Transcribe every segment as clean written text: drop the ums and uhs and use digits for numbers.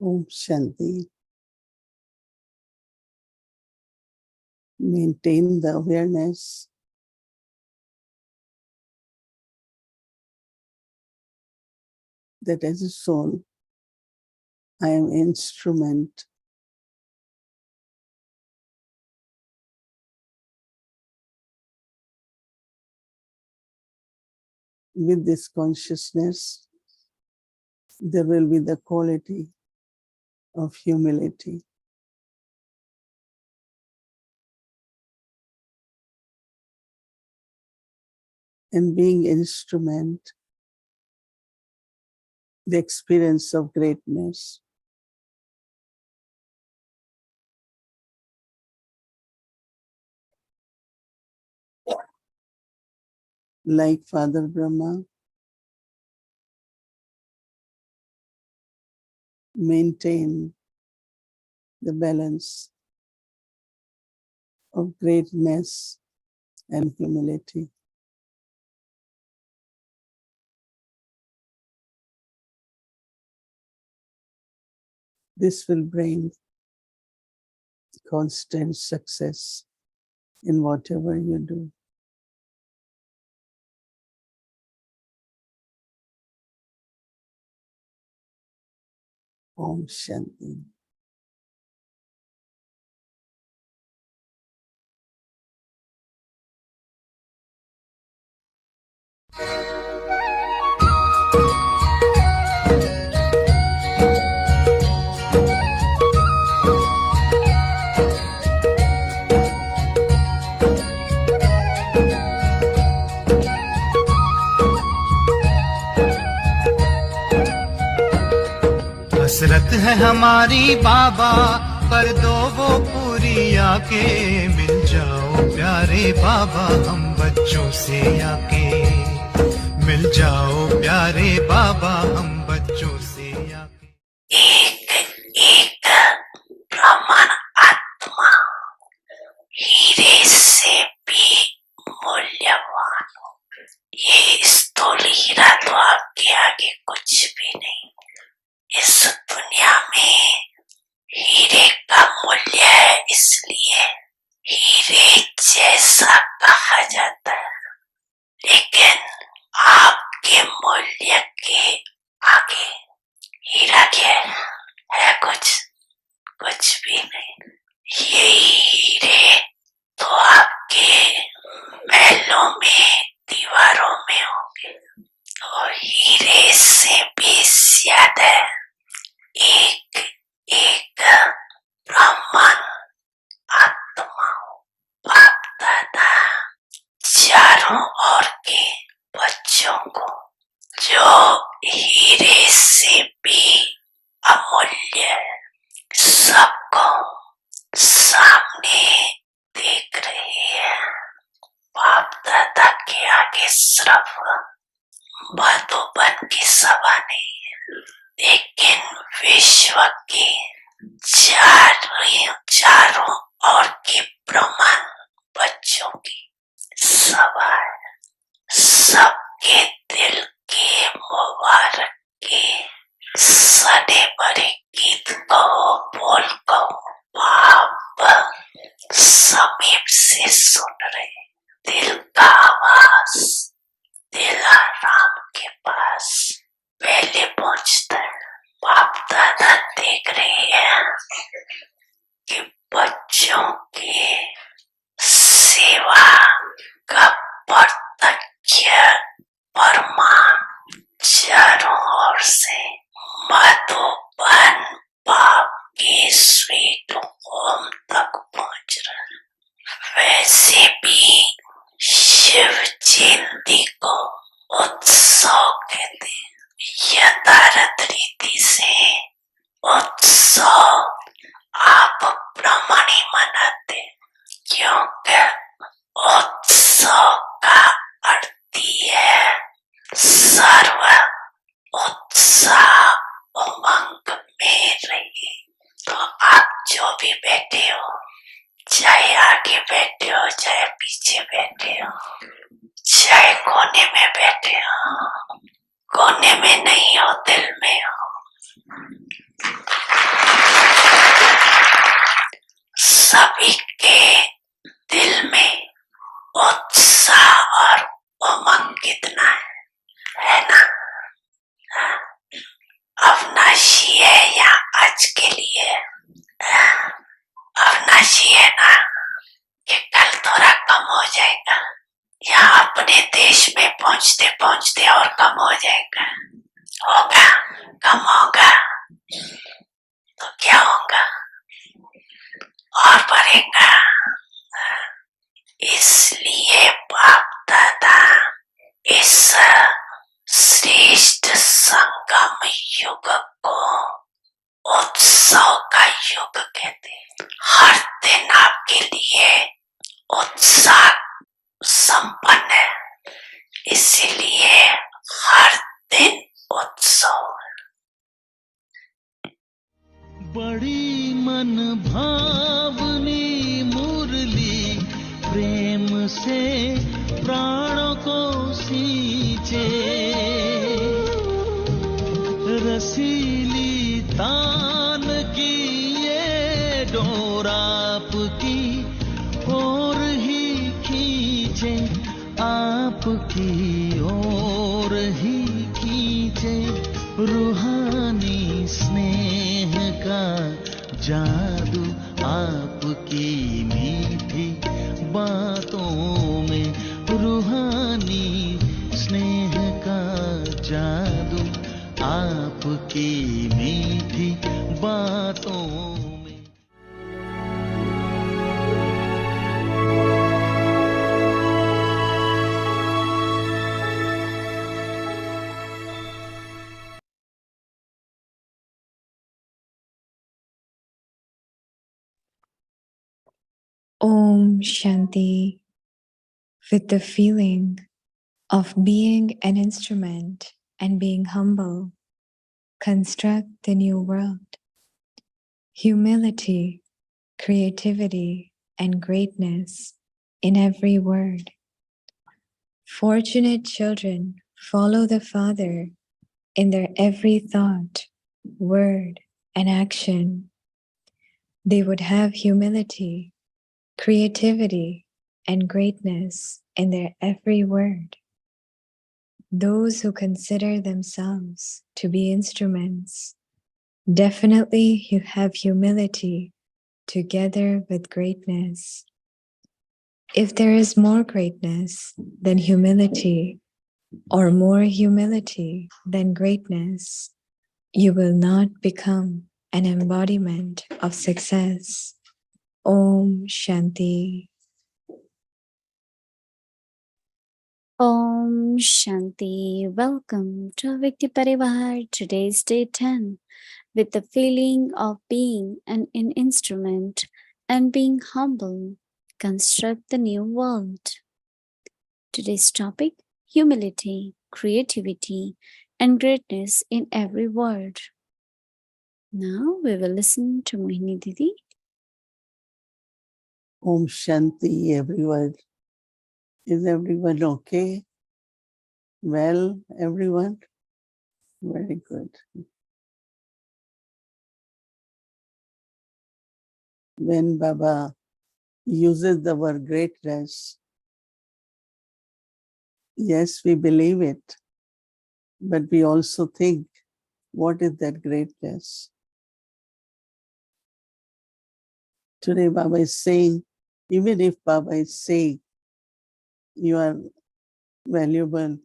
Om Shanti. Maintain the awareness that as a soul, I am instrument with this consciousness. There will be the quality of humility. And being instrument, the experience of greatness. Like Father Brahma, maintain the balance of greatness and humility. This will bring constant success in whatever you do. Om Shanti. हसरत है हमारी बाबा कर दो वो पूरी आके, मिल जाओ प्यारे बाबा हम बच्चों से आके, मिल जाओ प्यारे बाबा हम बच्चों से आके। एक एक ब्राह्मण आत्मा हीरे से भी मूल्यवान हो। ये स्थूल हीरा तो आपके आगे कुछ भी नहीं। इस दुनिया में हीरे का मूल्य है, इसलिए हीरे जैसा कहा जाता है। लेकिन आपके मूल्य के आगे हीरा क्या है? कुछ भी नहीं। ये हीरे तो आपके महलों में, दीवारों में होंगे, और हीरे से भी ज्यादा एक एक ब्राह्मण आत्मा, बाप दादा चारों ओर के बच्चों को जो हीरे से भी अमूल्य है, सबको सामने देख रहे हैं। बाप दादा के आगे सिर्फ मधुबन की सभा नहीं है, लेकिन विश्व के चारों ओर के ब्राह्मण बच्चों की सभा है। सबके दिल के मुबारक के सने बड़े गीत कहो, बोल कहो, बाप समीप से सुन रहे। दिल का आवाज दिल राम के पास पहले पहुंचता है। बाप दादा देख रहे हैं कि बच्चों के सेवा का प्रत्यक्ष प्रमाण चारों ओर से मधुबन बाप के स्वीट होम तक पहुंच रहा है। वैसे भी शिव जयंती को उत्सव कहते हैं। यथार्थ रीति से उत्सव आप ब्राह्मणी मनाते, क्योंकि उत्सव का अर्थ ही है सर्व उत्साह उमंग में रहिए। तो आप जो भी बैठे हो, चाहे आगे बैठे हो, चाहे पीछे बैठे हो, चाहे कोने में बैठे हो, कोने में नहीं हो, दिल में हो, सभी के दिल में उत्साह और उमंग कितना है ना? अविनाशी है या आज के लिए अविनाशी है ना कि कल थोड़ा कम हो जाएगा या अपने देश में पहुंचते पहुंचते और कम हो जाएगा? होगा, कम होगा तो क्या होगा? और बढ़ेगा। इसलिए बाप दादा इस श्रेष्ठ संगम युग को उत्सव का युग कहते हैं। हर दिन आपके लिए उत्साह संपन्न है, इसीलिए हर दिन उत्सव। बड़ी मन भावनी मुरली प्रेम से प्राणों को सींचे, रसीली तान की ये डोर आपकी ओर ही खींचे, आपकी ओर ही खींचे, रूहानी स्नेह का जादू आपकी मीठी बातों में, रूहानी स्नेह का जादू आपकी मीठी बातों में। Om Shanti. With the feeling of being an instrument and being humble, construct the new world. Humility, creativity, and greatness in every word. Fortunate children follow the Father in their every thought, word, and action. They would have humility, creativity, and greatness in their every word. Those who consider themselves to be instruments definitely have humility together with greatness. If there is more greatness than humility, or more humility than greatness, you will not become an embodiment of success. Om Shanti. Om Shanti. Welcome to Vikti Parivar. Today's day 10. With the feeling of being an instrument and being humble, construct the new world. Today's topic, humility, creativity, and greatness in every word. Now we will listen to Mohini Didi. Om Shanti, everyone. Is everyone okay? Well, everyone? Very good. When Baba uses the word greatness, yes, we believe it, but we also think, what is that greatness? Today Baba is saying, even if Baba is saying, you are valuable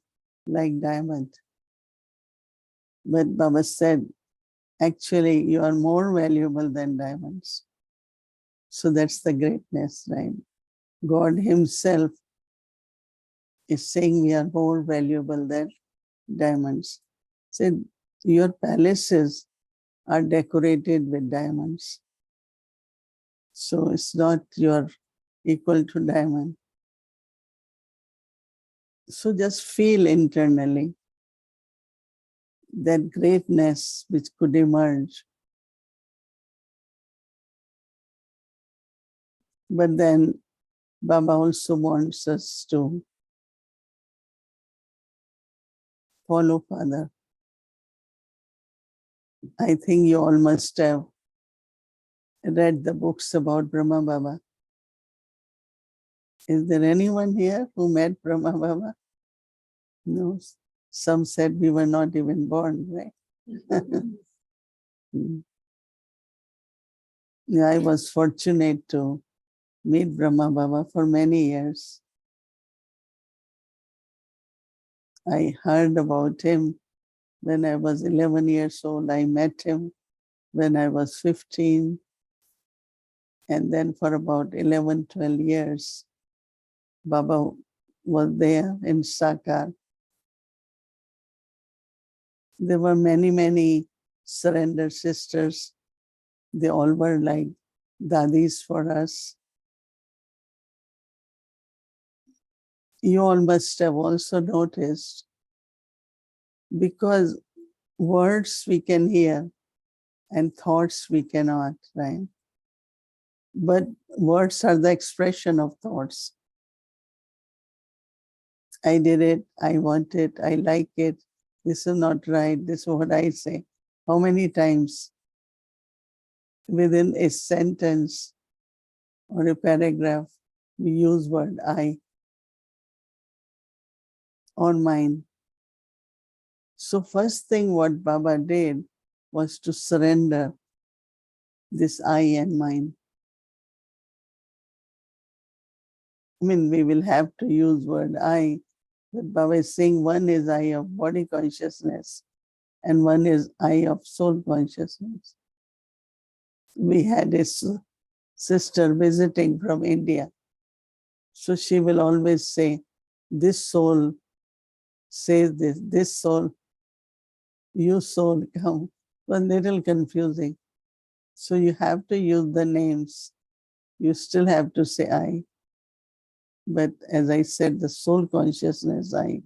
like diamond, but Baba said, actually, you are more valuable than diamonds. So that's the greatness, right? God Himself is saying we are more valuable than diamonds. Said, your palaces are decorated with diamonds. So it's not you're equal to diamond. So just feel internally that greatness which could emerge. But then Baba also wants us to follow Father. I think you all must have read the books about Brahma Baba. Is there anyone here who met Brahma Baba? No. Some said we were not even born, right? Yeah, I was fortunate to meet Brahma Baba for many years. I heard about him when I was 11 years old. I met him when I was 15. And then for about 11, 12 years, Baba was there in Sakar. There were many, many surrender sisters. They all were like dadis for us. You all must have also noticed, because words we can hear and thoughts we cannot, right? But words are the expression of thoughts. I did it, I want it, I like it, this is not right, this is what I say. How many times within a sentence or a paragraph we use word I or mine? So first thing what Baba did was to surrender this I and mine. I mean, we will have to use word I, but Baba is saying one is I of body consciousness and one is I of soul consciousness. We had a sister visiting from India. So she will always say, this soul says this soul, you soul come. It was a little confusing. So you have to use the names. You still have to say I. But as I said, the soul consciousness I.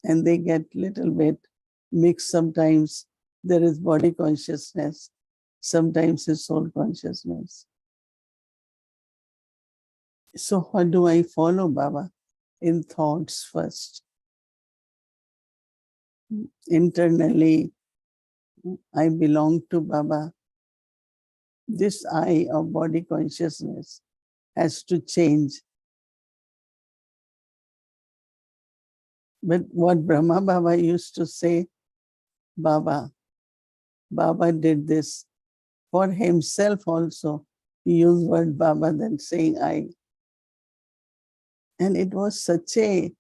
And they get little bit mixed sometimes. There is body consciousness. Sometimes it's soul consciousness. So what do I follow, Baba? In thoughts first. Internally, I belong to Baba. This I of body consciousness has to change. But what Brahma Baba used to say, Baba did this for himself also. He used word Baba than saying I. And it was such a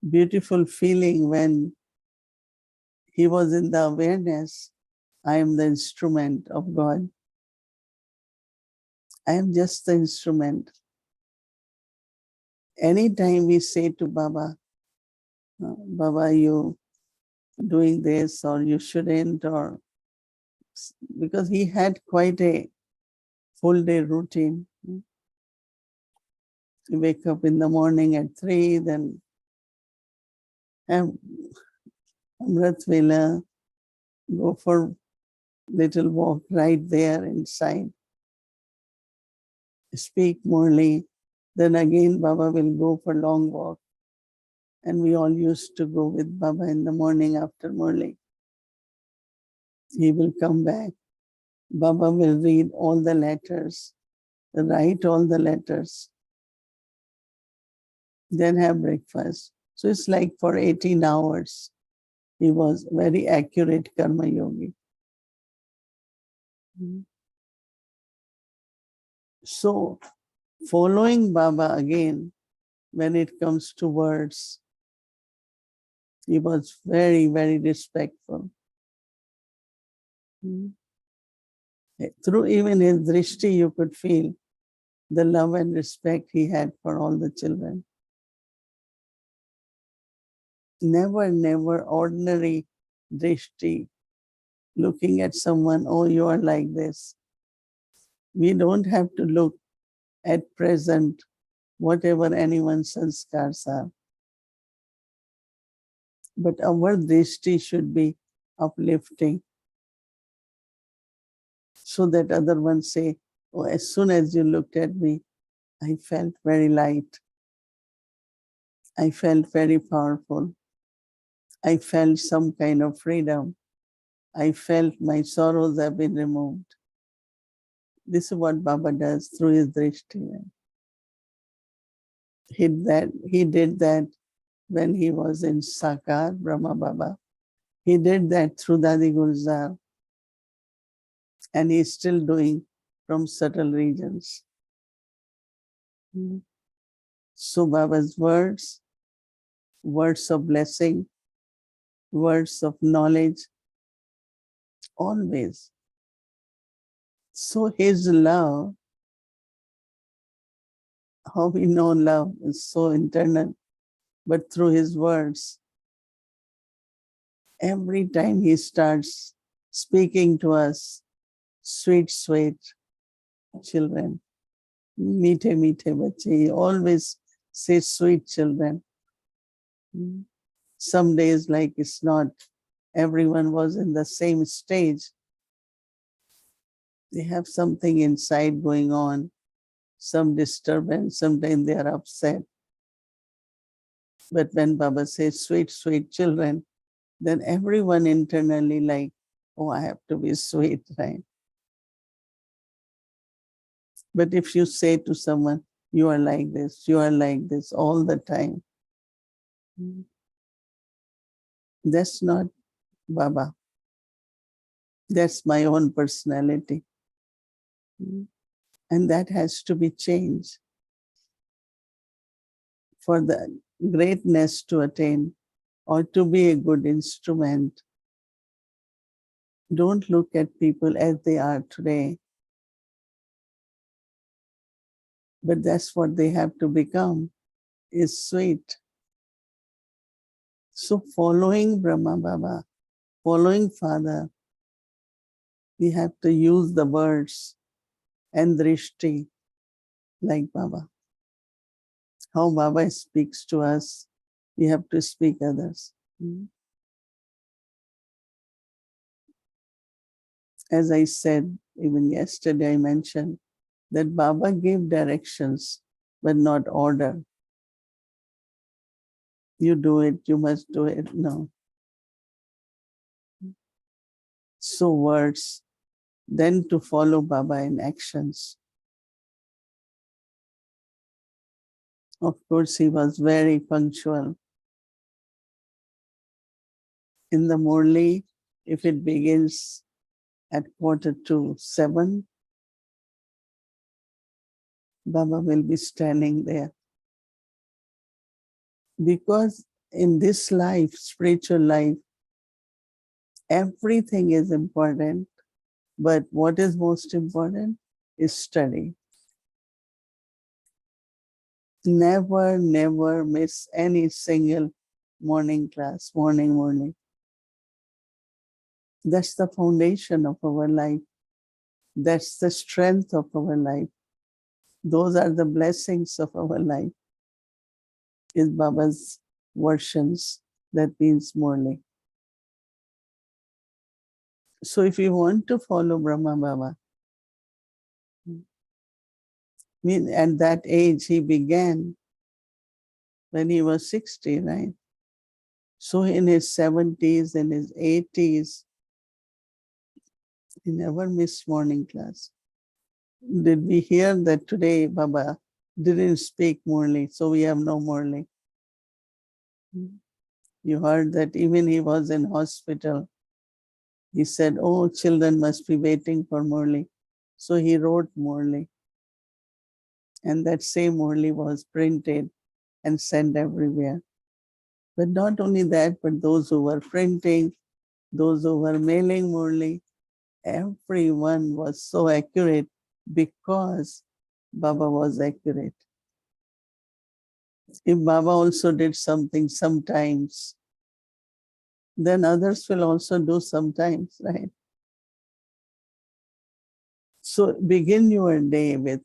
beautiful feeling when he was in the awareness, I am the instrument of God. I am just the instrument. Anytime we say to Baba, Baba, you doing this or you shouldn't, or because he had quite a full day routine. You wake up in the morning at 3, then have Amrit Vela, go for little walk right there inside, speak Murli, then again Baba will go for long walk. And we all used to go with Baba in the morning after Murli. He will come back. Baba will read all the letters, write all the letters, then have breakfast. So it's like for 18 hours, he was very accurate Karma Yogi. So following Baba again, when it comes to words, he was very, very respectful. Through even his drishti, you could feel the love and respect he had for all the children. Never ordinary drishti, looking at someone, oh, you are like this. We don't have to look at present, whatever anyone's sanskars are. But our drishti should be uplifting, so that other ones say, oh, as soon as you looked at me, I felt very light. I felt very powerful. I felt some kind of freedom. I felt my sorrows have been removed. This is what Baba does through his drishti. He did that when he was in Sakar, Brahma Baba. He did that through Dadi Gulzar, and he's still doing from subtle regions. So Baba's words of blessing, words of knowledge, always. So his love, how we know love is so internal, but through his words, every time he starts speaking to us, sweet, sweet children, meethe, meethe bache, he always says sweet children. Some days like it's not, everyone was in the same stage. They have something inside going on, some disturbance, sometimes they are upset. But when Baba says sweet, sweet children, then everyone internally like, oh, I have to be sweet, right? But if you say to someone, you are like this all the time, that's not Baba. That's my own personality. And that has to be changed. For the greatness to attain or to be a good instrument, don't look at people as they are today, but that's what they have to become, is sweet. So following Brahma Baba, following Father, we have to use the words and drishti like Baba. How Baba speaks to us, we have to speak others. As I said, even yesterday I mentioned that Baba gave directions, but not order. You do it, you must do it. No. So words, then to follow Baba in actions. Of course, he was very punctual. In the Murli, if it begins at 6:45, Baba will be standing there. Because in this life, spiritual life, everything is important, but what is most important is study. Never, never miss any single morning class, morning. That's the foundation of our life. That's the strength of our life. Those are the blessings of our life, is Baba's versions, that means morning. So if you want to follow Brahma Baba, at that age he began when he was 60, right? So in his 70s, in his 80s, he never missed morning class. Did we hear that today Baba didn't speak Murli, so we have no Murli? You heard that even he was in hospital. He said, oh, children must be waiting for Murli. So he wrote Murli. And that same Murli was printed and sent everywhere. But not only that, but those who were printing, those who were mailing Murli, everyone was so accurate because Baba was accurate. If Baba also did something sometimes, then others will also do sometimes, right? So begin your day with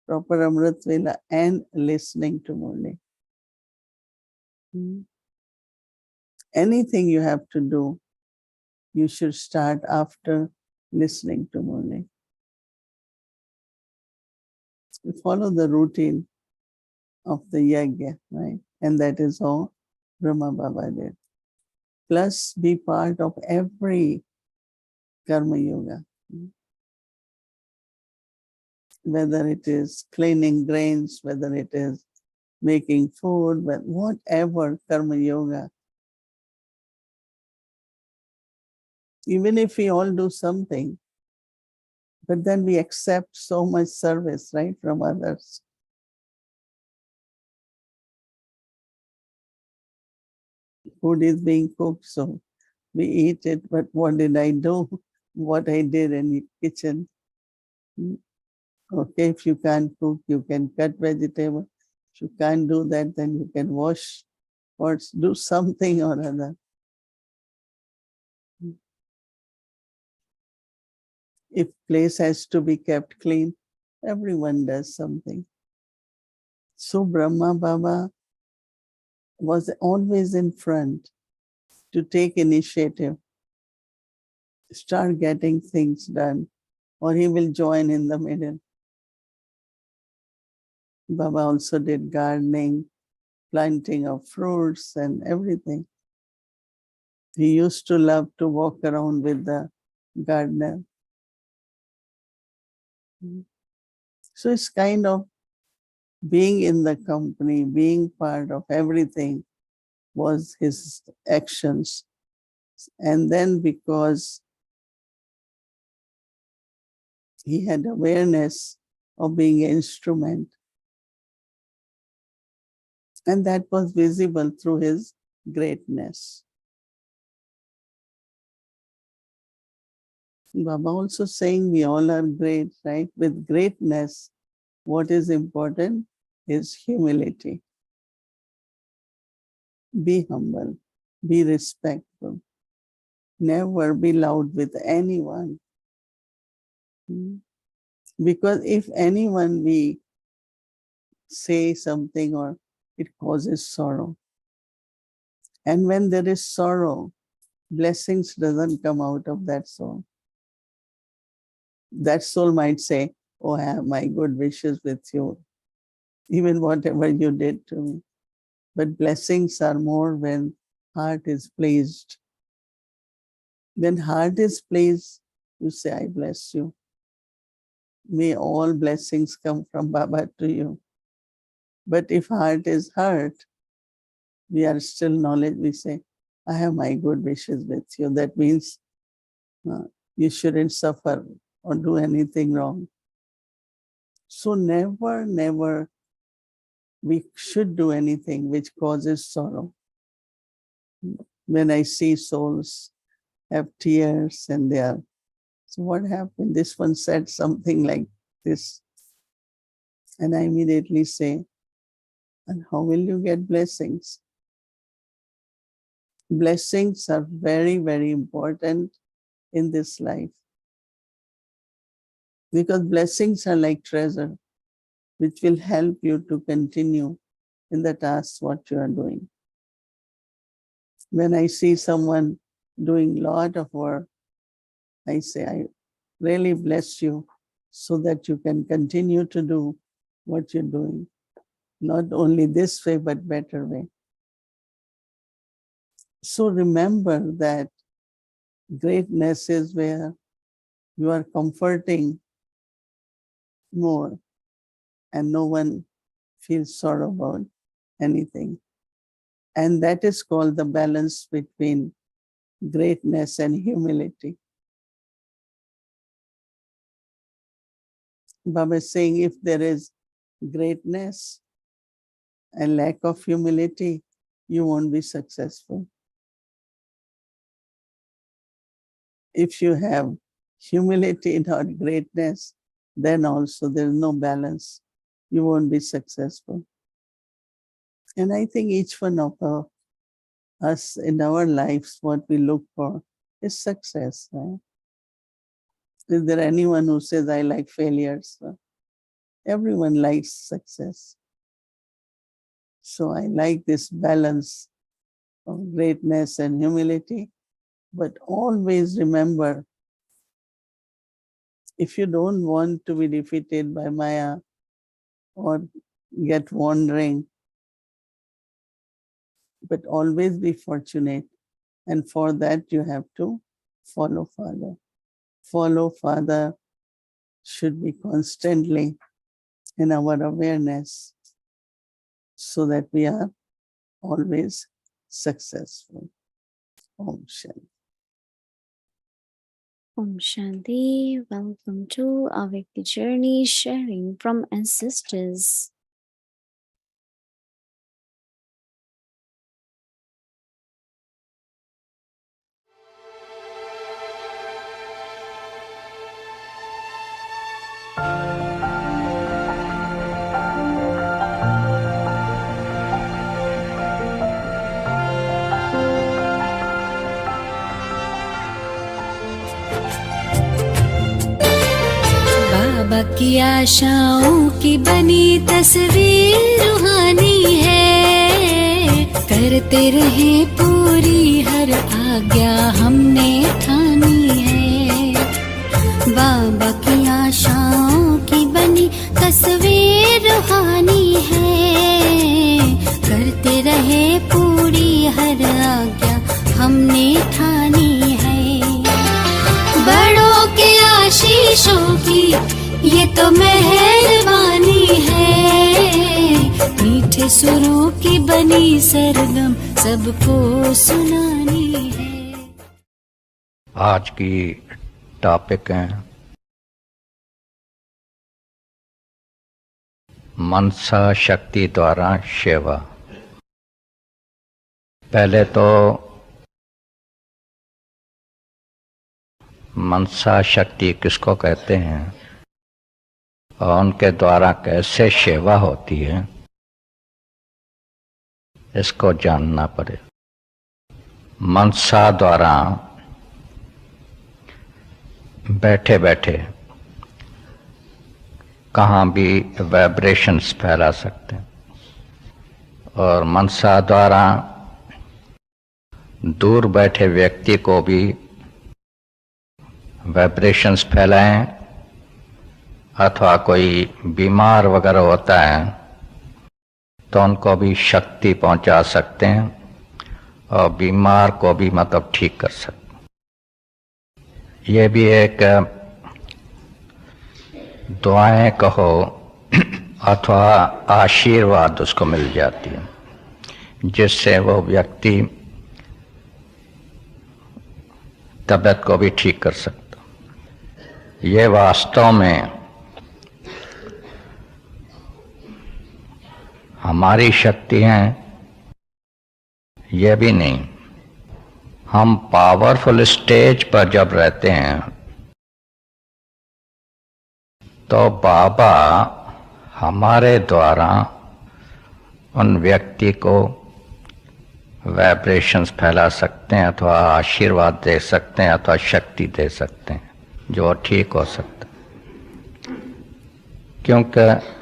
proper Amrit Vela and listening to Murli. Anything you have to do, you should start after listening to Murli. Follow the routine of the yajna, right? And that is all Brahma Baba did. Plus, be part of every Karma Yoga. Whether it is cleaning grains, whether it is making food, but whatever Karma Yoga. Even if we all do something, but then we accept so much service, right, from others. Food is being cooked, so we eat it, but what did I do? What I did in the kitchen. Okay, if you can't cook, you can cut vegetable. If you can't do that, then you can wash or do something or other. If place has to be kept clean, everyone does something. So Brahma Baba was always in front to take initiative, start getting things done, or he will join in the middle. Baba also did gardening, planting of fruits and everything. He used to love to walk around with the gardener. So it's kind of being in the company, being part of everything was his actions. And then because he had awareness of being an instrument, and that was visible through his greatness. Baba also saying we all are great, right? With greatness, what is important is humility. Be humble, be respectful, never be loud with anyone. Because if anyone we say something or it causes sorrow. And when there is sorrow, blessings doesn't come out of that soul. That soul might say, oh, I have my good wishes with you, even whatever you did to me. But blessings are more when heart is pleased. When heart is pleased, you say, I bless you. May all blessings come from Baba to you. But if heart is hurt, we are still knowledge. We say, I have my good wishes with you. That means you shouldn't suffer or do anything wrong. So never, never we should do anything which causes sorrow. When I see souls have tears and they are, so what happened? This one said something like this. And I immediately say, and how will you get blessings? Blessings are very, very important in this life. Because blessings are like treasure, which will help you to continue in the task what you are doing. When I see someone doing a lot of work, I say, I really bless you so that you can continue to do what you're doing. Not only this way, but better way. So remember that greatness is where you are comforting more and no one feels sorrow about anything. And that is called the balance between greatness and humility. Baba is saying if there is greatness and lack of humility, you won't be successful. If you have humility, not greatness, then also there is no balance. You won't be successful. And I think each one of us in our lives, what we look for is success. Right? Is there anyone who says, I like failures? Everyone likes success. So I like this balance of greatness and humility. But always remember, if you don't want to be defeated by Maya or get wandering, but always be fortunate. And for that, you have to follow Father. follow Father should be constantly in our awareness so that we are always successful. Om Shanti. Om Shanti. Welcome to our Vikti journey, sharing from ancestors. बाबा की आशाओं की बनी तस्वीर रूहानी है, करते रहे पूरी हर आज्ञा हमने ठानी है। बाबा की आशाओं की बनी तस्वीर रूहानी है, करते रहे पूरी हर आज्ञा हमने ठानी है। बड़ों के आशीषों की ये तो मेहरबानी है, मीठे सुरों की बनी सरगम सबको सुनानी है। आज की टॉपिक है मनसा शक्ति द्वारा सेवा। पहले तो मनसा शक्ति किसको कहते हैं और उनके द्वारा कैसे सेवा होती है, इसको जानना पड़े। मनसा द्वारा बैठे बैठे कहाँ भी वाइब्रेशंस फैला सकते हैं, और मनसा द्वारा दूर बैठे व्यक्ति को भी वाइब्रेशंस फैलाएं, अथवा कोई बीमार वगैरह होता है तो उनको भी शक्ति पहुंचा सकते हैं और बीमार को भी मतलब ठीक कर सकते हैं। ये भी एक दुआएं कहो अथवा आशीर्वाद उसको मिल जाती है, जिससे वो व्यक्ति तबीयत को भी ठीक कर सकता। ये वास्तव में हमारी शक्ति है, ये भी नहीं। हम पावरफुल स्टेज पर जब रहते हैं तो बाबा हमारे द्वारा उन व्यक्ति को वाइब्रेशंस फैला सकते हैं, अथवा आशीर्वाद दे सकते हैं, अथवा शक्ति दे सकते हैं जो ठीक हो सकता है। क्योंकि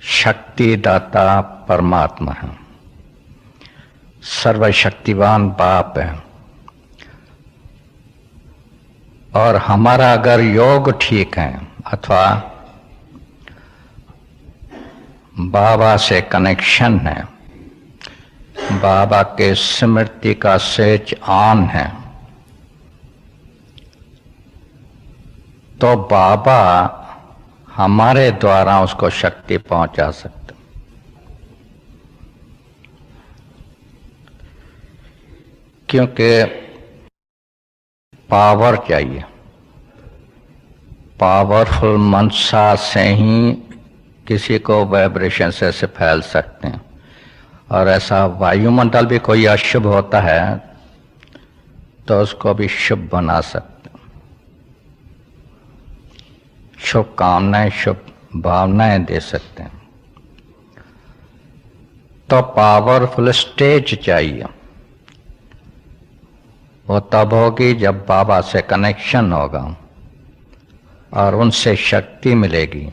शक्ति दाता परमात्मा है, सर्वशक्तिवान बाप है, और हमारा अगर योग ठीक है अथवा बाबा से कनेक्शन है, बाबा के स्मृति का स्विच ऑन है, तो बाबा हमारे द्वारा उसको शक्ति पहुंचा सकते। क्योंकि पावर चाहिए, पावरफुल मनसा से ही किसी को वाइब्रेशन से फैल सकते हैं। और ऐसा वायुमंडल भी कोई अशुभ होता है तो उसको भी शुभ बना सकते, शुभ कामनाएं, शुभ भावनाएं दे सकते हैं। तो पावरफुल स्टेज चाहिए। वो तब होगी जब बाबा से कनेक्शन होगा और उनसे शक्ति मिलेगी,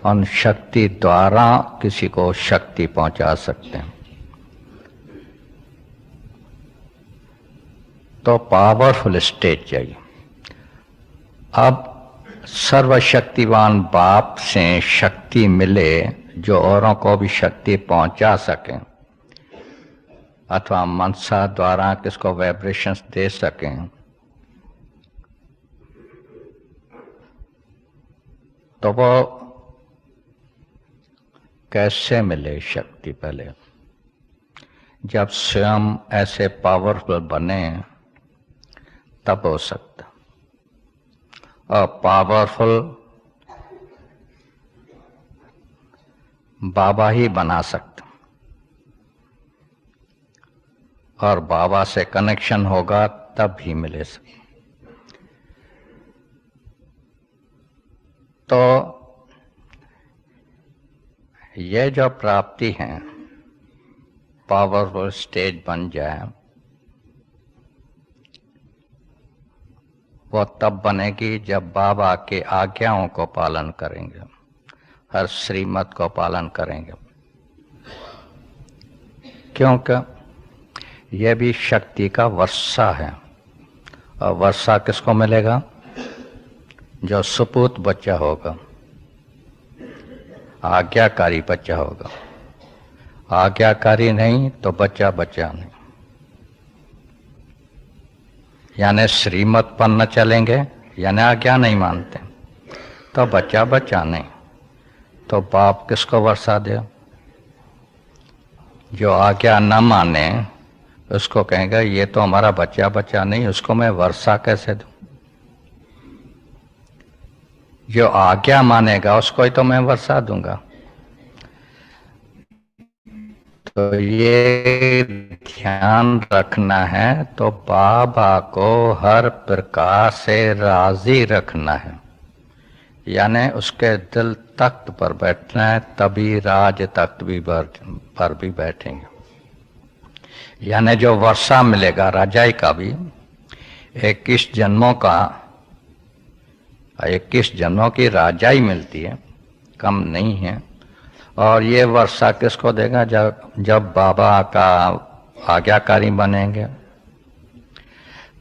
उन शक्ति द्वारा किसी को शक्ति पहुंचा सकते हैं। तो पावरफुल स्टेज चाहिए। अब सर्वशक्तिवान बाप से शक्ति मिले जो औरों को भी शक्ति पहुंचा सकें, अथवा मनसा द्वारा किसको वाइब्रेशंस दे सकें, तो वो कैसे मिले शक्ति? पहले जब स्वयं ऐसे पावरफुल बने तब हो सकता। और पावरफुल बाबा ही बना सकते, और बाबा से कनेक्शन होगा तब ही मिले सकते। तो ये जो प्राप्ति है, पावरफुल स्टेज बन जाए, वो तब बनेगी जब बाबा के आज्ञाओं को पालन करेंगे, हर श्रीमत को पालन करेंगे। क्योंकि यह भी शक्ति का वर्षा है। और वर्षा किसको मिलेगा? जो सुपूत बच्चा होगा, आज्ञाकारी बच्चा होगा। आज्ञाकारी नहीं तो बच्चा बच्चा नहीं। यानी श्रीमत पर न चलेंगे, यानी आज्ञा नहीं मानते, तो बच्चा बच्चा नहीं। तो बाप किसको वर्षा दे? जो आज्ञा न माने उसको कहेगा ये तो हमारा बच्चा बच्चा नहीं, उसको मैं वर्षा कैसे दूं? जो आज्ञा मानेगा उसको ही तो मैं वर्षा दूंगा। तो ये ध्यान रखना है। तो बाबा को हर प्रकार से राजी रखना है, यानी उसके दिल तख्त पर बैठना है, तभी राज तख्त भी पर भी बैठेंगे। यानी जो वर्षा मिलेगा राजाई का भी 21 जन्मों का, 21 जन्मों की राजाई मिलती है, कम नहीं है। और ये वर्षा किसको देगा? जब बाबा का आज्ञाकारी बनेंगे।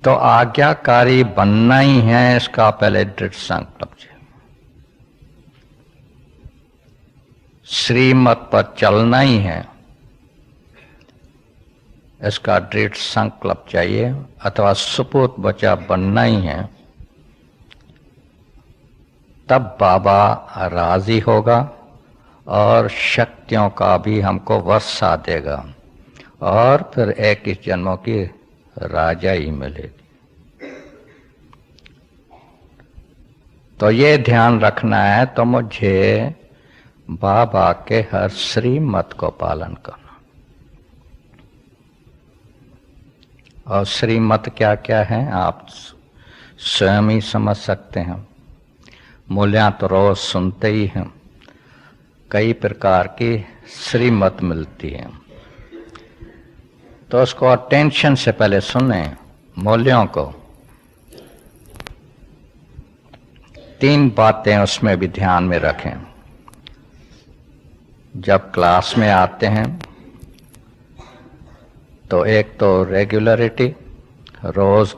तो आज्ञाकारी बनना ही है, इसका पहले दृढ़ संकल्प चाहिए। श्रीमत पर चलना ही है, इसका दृढ़ संकल्प चाहिए। अथवा सुपूत बच्चा बनना ही है, तब बाबा राजी होगा और शक्तियों का भी हमको वर्षा देगा, और फिर 21 जन्मों की राजाई मिलेगी। तो ये ध्यान रखना है। तो मुझे बाबा के हर श्रीमत को पालन करना। और श्रीमत क्या क्या है आप स्वयं ही समझ सकते हैं। मूल्यां तो रोज सुनते ही हैं। कई प्रकार की श्रीमत मिलती है, तो उसको अटेंशन से पहले सुने मूल्यों को। 3 बातें उसमें भी ध्यान में रखें। जब क्लास में आते हैं तो एक तो रेगुलरिटी, रोज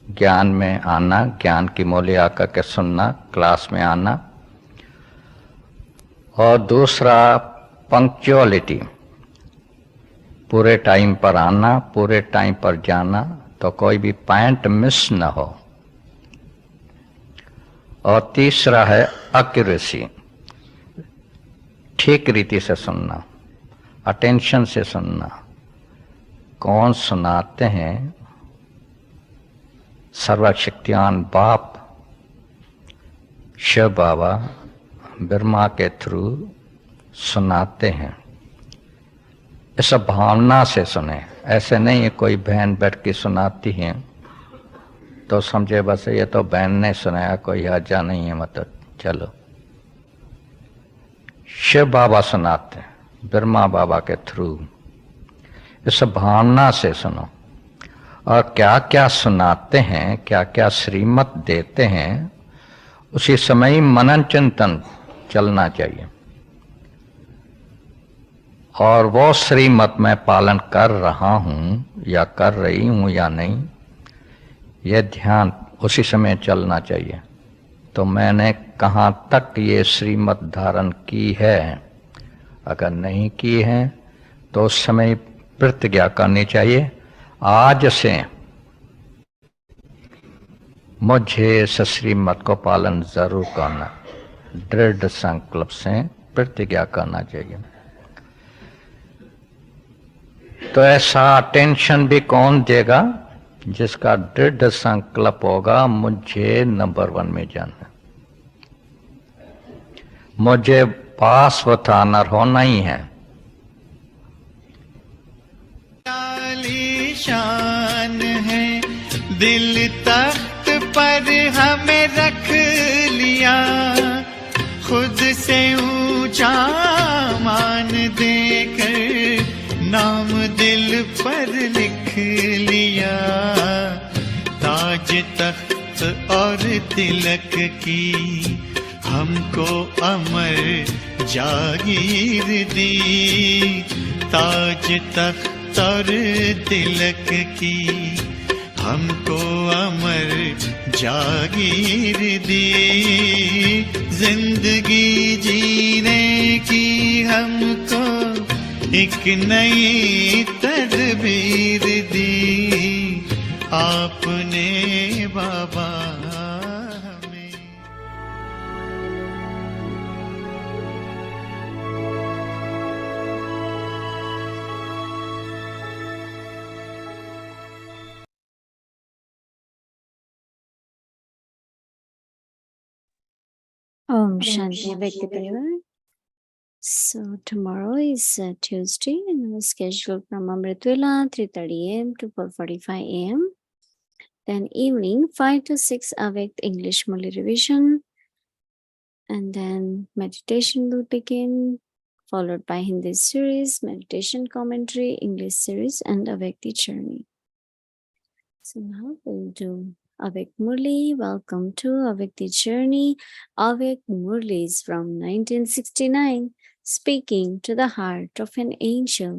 ज्ञान में आना, ज्ञान की मूल्य आकर के सुनना, क्लास में आना। और दूसरा पंक्चुअलिटी, पूरे टाइम पर आना, पूरे टाइम पर जाना, तो कोई भी पॉइंट मिस न हो। और तीसरा है एक्यूरेसी, ठीक रीति से सुनना, अटेंशन से सुनना। कौन सुनाते हैं? सर्वशक्तिमान बाप शिव बाबा ब्रह्मा के थ्रू सुनाते हैं। इस भावना से सुने। ऐसे नहीं है कोई बहन बैठ के सुनाती है तो समझे बस ये तो बहन ने सुनाया, कोई हर्जा नहीं है, मतलब चलो। शिव बाबा सुनाते हैं ब्रह्मा बाबा के थ्रू। इस भावना से सुनो। और क्या क्या सुनाते हैं, क्या क्या श्रीमत देते हैं, उसी समय ही मनन चिंतन चलना चाहिए। और वो श्रीमत मैं पालन कर रहा हूं या कर रही हूं या नहीं, यह ध्यान उसी समय चलना चाहिए। तो मैंने कहाँ तक ये श्रीमत धारण की है। अगर नहीं की है तो उस समय प्रतिज्ञा करनी चाहिए, आज से मुझे इस श्रीमत को पालन जरूर करना। दृढ़ संकल्प से प्रतिज्ञा करना चाहिए। तो ऐसा अटेंशन भी कौन देगा? जिसका दृढ़ संकल्प होगा मुझे नंबर 1 में जाना, मुझे पास विथ ऑनर होना ही है। शान है दिल तख्त पर हमें रख लिया, खुद से ऊंचा मान देकर नाम दिल पर लिख लिया। ताज तख्त और तिलक की हमको अमर जागीर दी, ताज तख्त और तिलक की हमको अमर जागीर दी, जिंदगी जीने की हमको एक नई तदबीर दी आपने बाबा हमें। Om Shanti Vyakti Parivar. So tomorrow is Tuesday and we're scheduled from Amritwila 3:30 a.m. to 4:45 a.m. Then evening 5 to 6 Avakt English Murli revision, and then meditation will begin, followed by Hindi series, meditation commentary, English series, and Avakti journey. So now we'll do Avakt Murli. Welcome to Avakti journey. Avakt Murli is from 1969, speaking to the heart of an angel.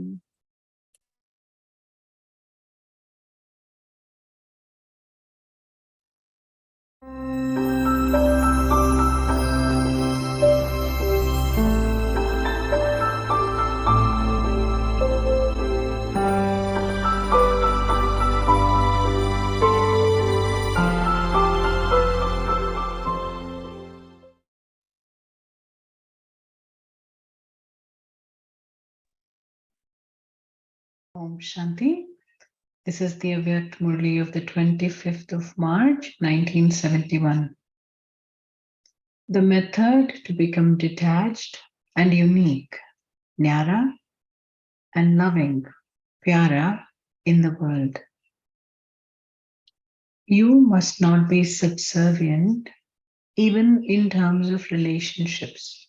Om Shanti. This is the Avyakt Murli of the 25th of March, 1971. The method to become detached and unique, Nyara and loving, Pyara in the world. You must not be subservient even in terms of relationships.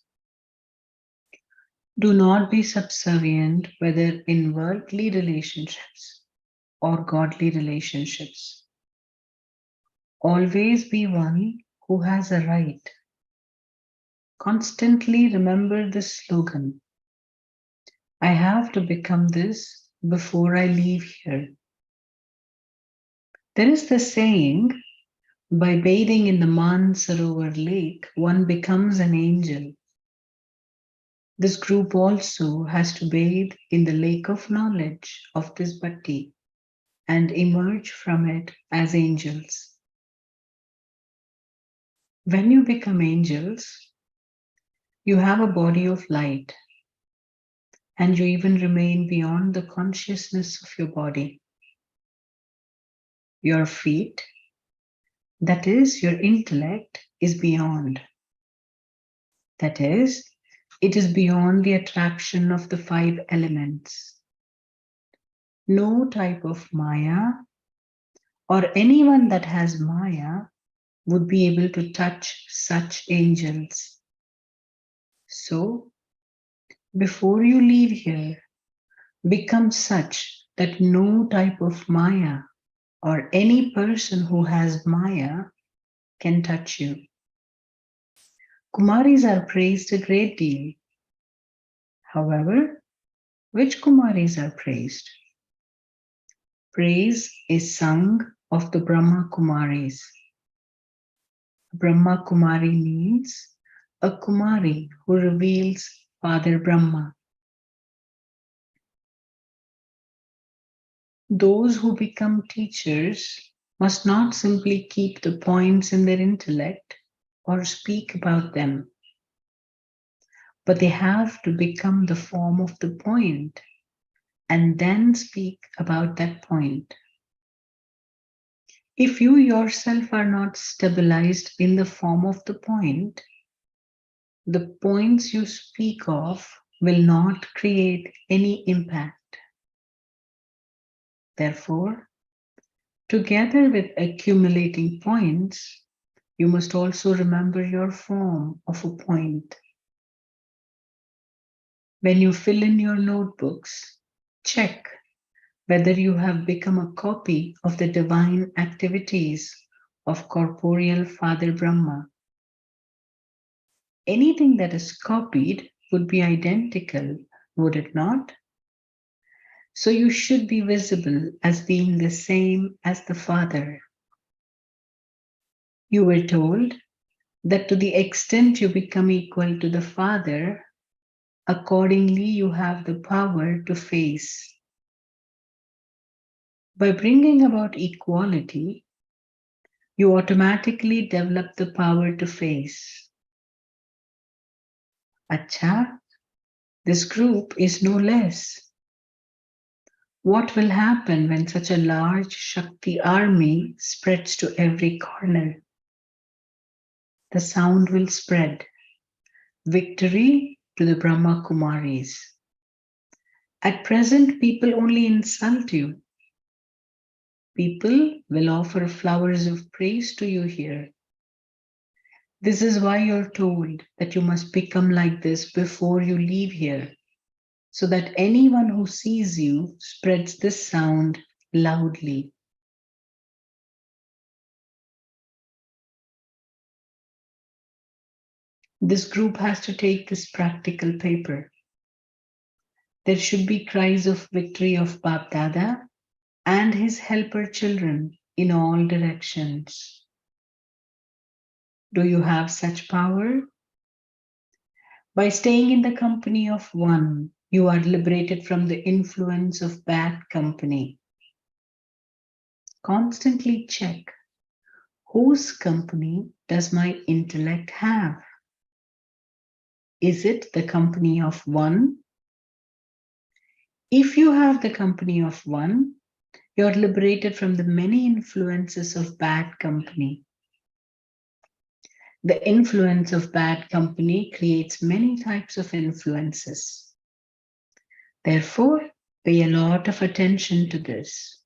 Do not be subservient whether in worldly relationships or godly relationships. Always be one who has a right. Constantly remember this slogan: I have to become this before I leave here. There is the saying, by bathing in the Mansarovar lake, one becomes an angel. This group also has to bathe in the lake of knowledge of this bhakti and emerge from it as angels. When you become angels, you have a body of light, and you even remain beyond the consciousness of your body. Your feet, that is, your intellect, is beyond. That is, it is beyond the attraction of the 5 elements. No type of Maya or anyone that has Maya would be able to touch such angels. So, before you leave here, become such that no type of Maya or any person who has Maya can touch you. Kumaris are praised a great deal. However, which Kumaris are praised? Praise is sung of the Brahma Kumaris. Brahma Kumari means a Kumari who reveals Father Brahma. Those who become teachers must not simply keep the points in their intellect or speak about them. but they have to become the form of the point and then speak about that point. If you yourself are not stabilized in the form of the point, the points you speak of will not create any impact. Therefore, together with accumulating points, you must also remember your form of a point. When you fill in your notebooks, check whether you have become a copy of the divine activities of corporeal Father Brahma. Anything that is copied would be identical, would it not? So you should be visible as being the same as the Father. You were told that to the extent you become equal to the Father, accordingly you have the power to face. By bringing about equality, you automatically develop the power to face. Acha, this group is no less. What will happen when such a large Shakti army spreads to every corner? The sound will spread. Victory to the Brahma Kumaris. At present, people only insult you. People will offer flowers of praise to you here. This is why you're told that you must become like this before you leave here, so that anyone who sees you spreads this sound loudly. This group has to take this practical paper. There should be cries of victory of Bap Dada and his helper children in all directions. Do you have such power? By staying in the company of one, you are liberated from the influence of bad company. Constantly check, whose company does my intellect have? Is it the company of one? If you have the company of one, you are liberated from the many influences of bad company. The influence of bad company creates many types of influences. Therefore, pay a lot of attention to this.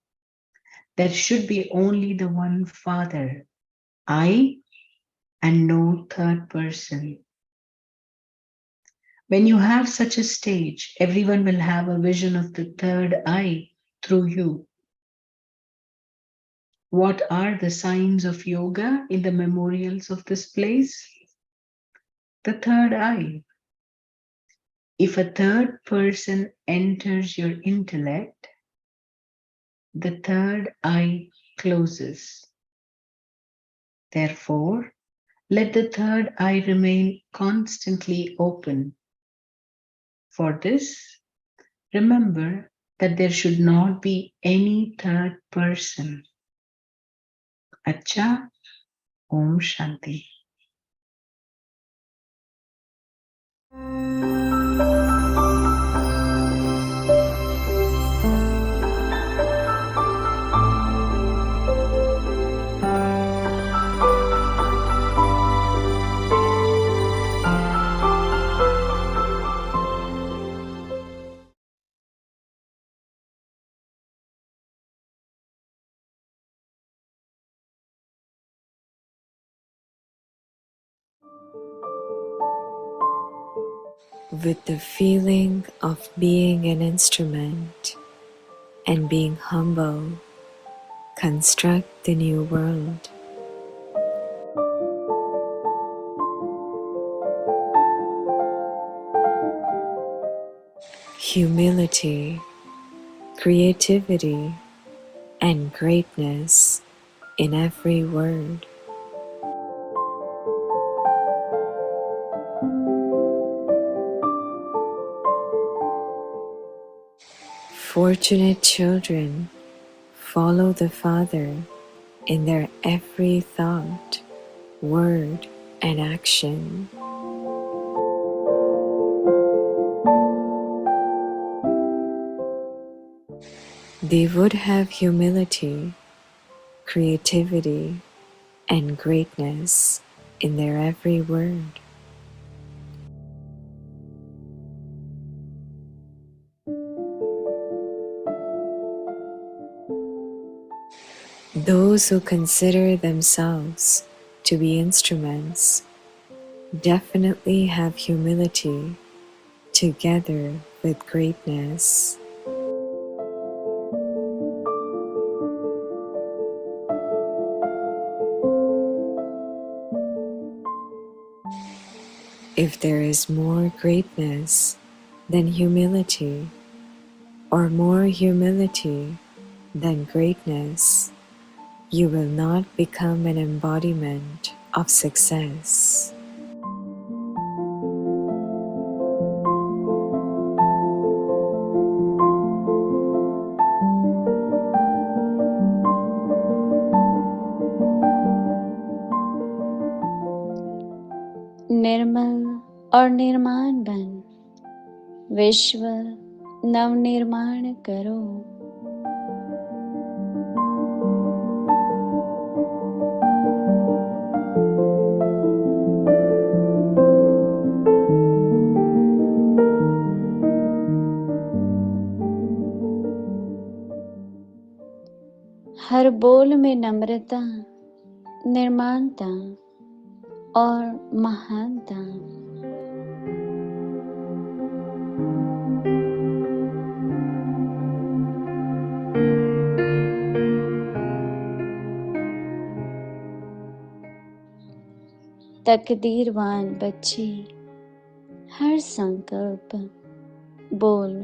There should be only the one Father, I, and no third person. When you have such a stage, everyone will have a vision of the third I through you. What are the signs of yoga in the memorials of this place? The third eye. If a third person enters your intellect, the third eye closes. Therefore, let the third eye remain constantly open. For this, remember that there should not be any third person. Acha, Om Shanti. With the feeling of being an instrument and being humble, construct the new world. Humility, creativity, and greatness in every word. Fortunate children follow the Father in their every thought, word, and action. they would have humility, creativity, and greatness in their every word. Those who consider themselves to be instruments definitely have humility together with greatness. If there is more greatness than humility, or more humility than greatness, you will not become an embodiment of success. निर्मल और निर्माण बन, विश्व नवनिर्माण करो। हर बोल में नम्रता, निर्माणता और महानता। तकदीरवान बच्चे हर संकल्प, बोल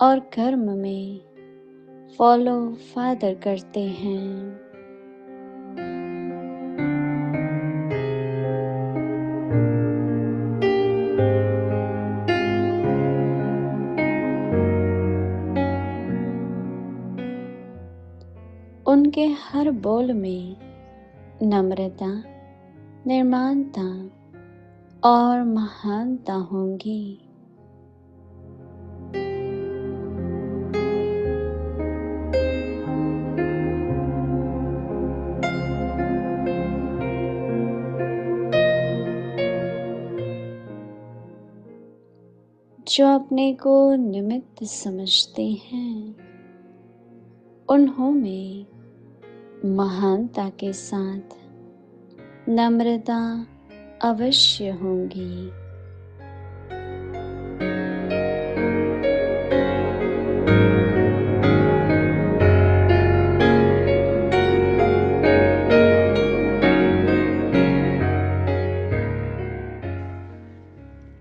और कर्म में फॉलो फादर करते हैं। उनके हर बोल में नम्रता, निर्माणता और महानता होंगी। जो अपने को निमित्त समझते हैं, उन्हों में महानता के साथ नम्रता अवश्य होंगी।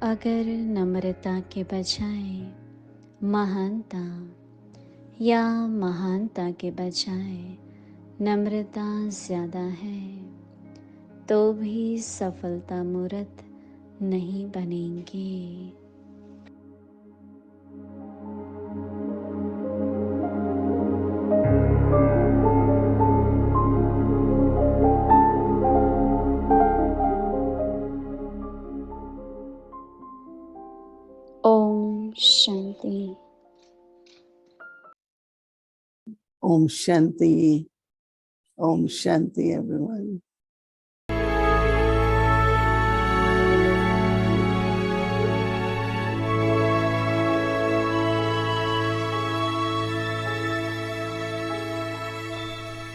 अगर नम्रता के बजाय महानता या महानता के बजाय नम्रता ज़्यादा है, तो भी सफलता मूर्त नहीं बनेंगे। Om Shanti. Om Shanti. Om Shanti, everyone.